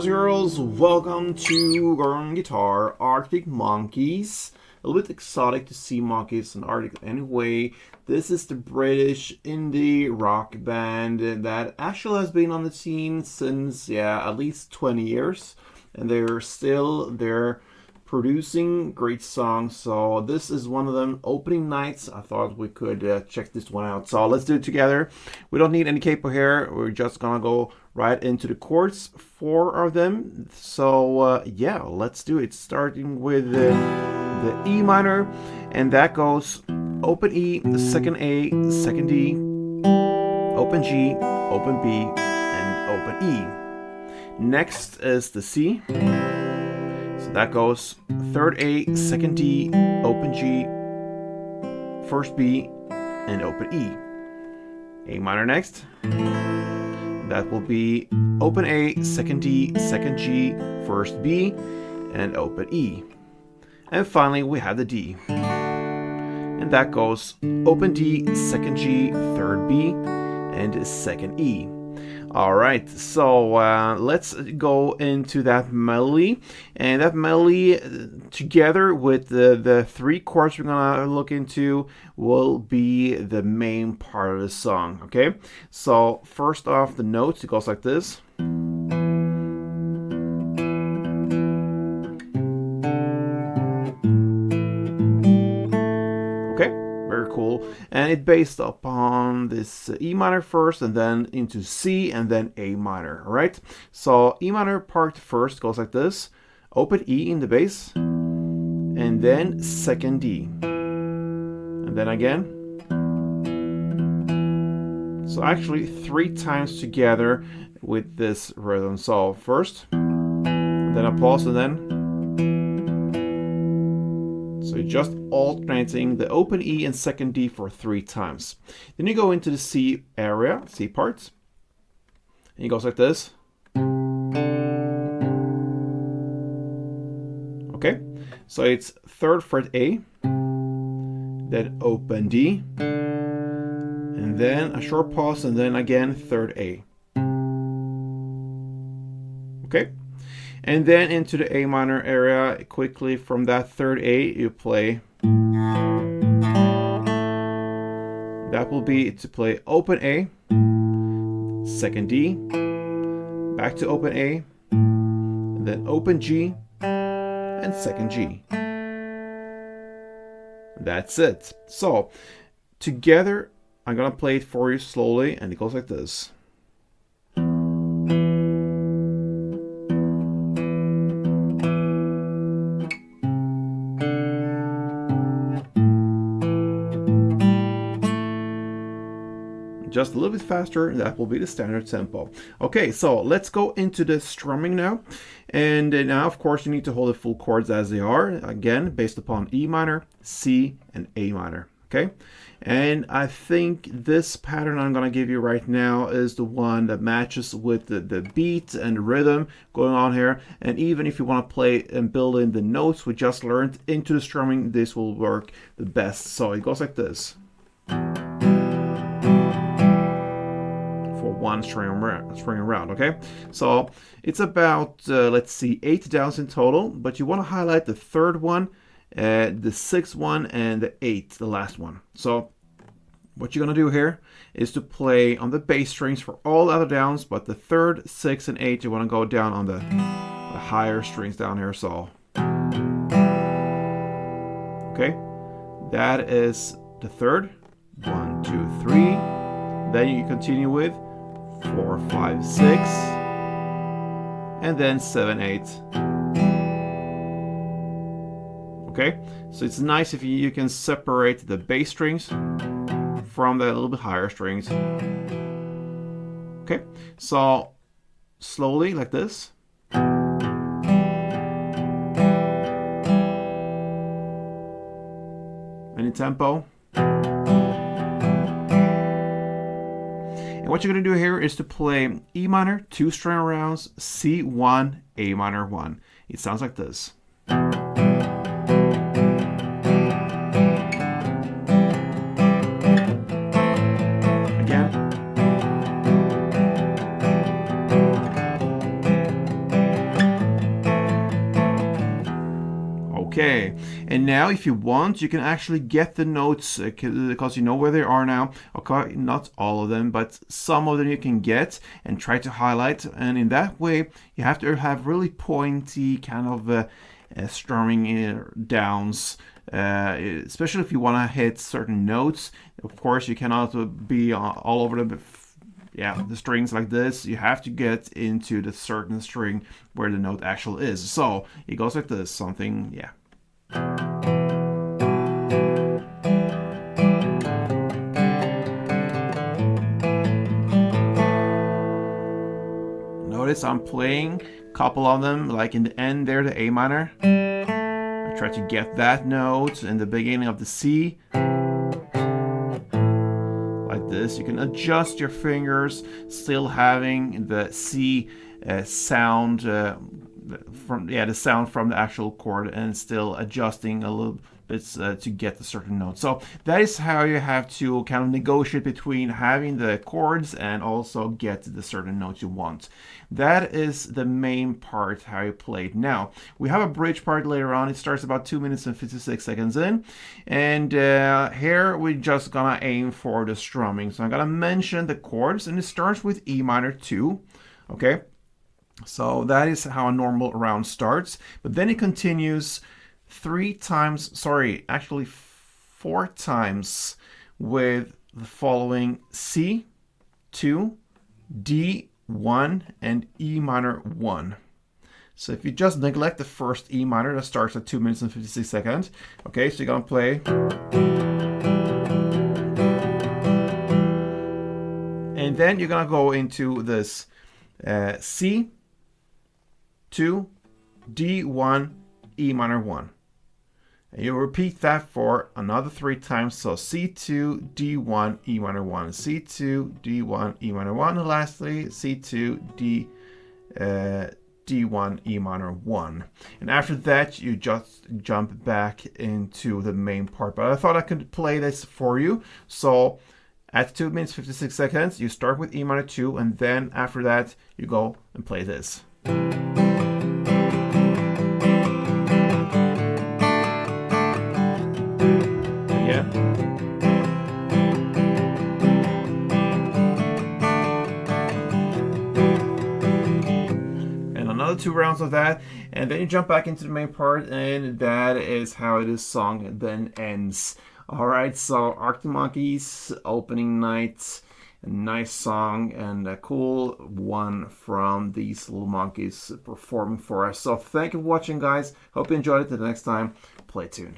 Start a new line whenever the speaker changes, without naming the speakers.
boys and girls? Welcome to Gruvgear Guitar, Arctic Monkeys. A little bit exotic to see monkeys in Arctic anyway. This is the British indie rock band that actually has been on the scene since, at least 20 years. And they're still there producing great songs. So this is one of them opening nights. I thought we could check this one out. So let's do it together. We don't need any capo here. We're just gonna go right into the chords, 4 of them. So let's do it. Starting with the E minor, and that goes open E, second A, second D, open G, open B, and open E. Next is the C. So that goes third A, second D, open G, first B, and open E. A minor next. That will be open A, second D, second G, first B, and open E. And finally we have the D. And that goes open D, second G, third B, and second E. Alright, so let's go into that melody. And that melody, together with the 3 chords we're gonna look into, will be the main part of the song, okay? So first off, the notes, it goes like this. Cool, and it's based upon this E minor first, and then into C, and then A minor. All right, so E minor part first goes like this: open E in the bass, and then second D, and then again. So actually 3 times together with this rhythm. So first, then a pause, and then. So you're just alternating the open E and second D for 3 times. Then you go into the C area, C part, and it goes like this. Okay, so it's 3rd fret A, then open D, and then a short pause, and then again 3rd A. Okay. And then into the A minor area, quickly from that 3rd A, you play. That will be to play open A, second D, back to open A, and then open G, and second G. That's it. So, together, I'm gonna play it for you slowly, and it goes like this. Just a little bit faster, that will be the standard tempo. Okay, so let's go into the strumming now. And now, of course, you need to hold the full chords as they are, again, based upon E minor, C, and A minor, okay? And I think this pattern I'm gonna give you right now is the one that matches with the beat and the rhythm going on here. And even if you wanna play and build in the notes we just learned into the strumming, this will work the best. So it goes like this. One string around, okay? So it's about, let's see, 8 downs in total, but you want to highlight the 3rd one, the 6th one, and the 8th, the last one. So what you're going to do here is to play on the bass strings for all the other downs, but the 3rd, 6th, and 8th, you want to go down on the higher strings down here, so. Okay, that is the 3rd. 1, 2, 3. Then you continue with 4, 5, 6, and then 7, 8. Okay, so it's nice if you can separate the bass strings from the little bit higher strings. Okay, so slowly like this. Any tempo. What you're going to do here is to play E minor, 2 string rounds, C1, A minor 1. It sounds like this. Again. Okay, and now if you want, you can actually get the notes because you know where they are now. Okay, not all of them, but some of them you can get and try to highlight. And in that way, you have to have really pointy kind of strumming downs, especially if you want to hit certain notes. Of course, you cannot be all over the strings like this. You have to get into the certain string where the note actually is. So it goes like this, something, yeah. Notice I'm playing a couple of them, like in the end there, the A minor. I try to get that note in the beginning of the C. Like this. You can adjust your fingers, still having the C sound the sound from the actual chord, and still adjusting a little bit to get the certain note. So that is how you have to kind of negotiate between having the chords and also get the certain notes you want. That is the main part, how you play it. Now we have a bridge part later on. It starts about 2 minutes and 56 seconds in, and here we're just gonna aim for the strumming. So I'm gonna mention the chords, and it starts with E minor 2. Okay, so that is how a normal round starts, but then it continues 4 times with the following C2, D1, and E minor 1. So if you just neglect the first E minor, that starts at 2 minutes and 56 seconds. Okay, so you're gonna play. And then you're gonna go into this C2, D1, E minor 1. And you repeat that for another 3 times. So C2, D1, E minor 1, C2, D1, E minor 1, and lastly C2, D1, E minor 1. And after that, you just jump back into the main part. But I thought I could play this for you. So at 2 minutes 56 seconds, you start with E minor 2, and then after that, you go and play this. Yeah. And another 2 rounds of that, and then you jump back into the main part, and that is how this song then ends. Alright, so Arctic Monkeys, Opening Night, a nice song and a cool one from these little monkeys performing for us. So thank you for watching, guys. Hope you enjoyed it. Till next time, play a tune.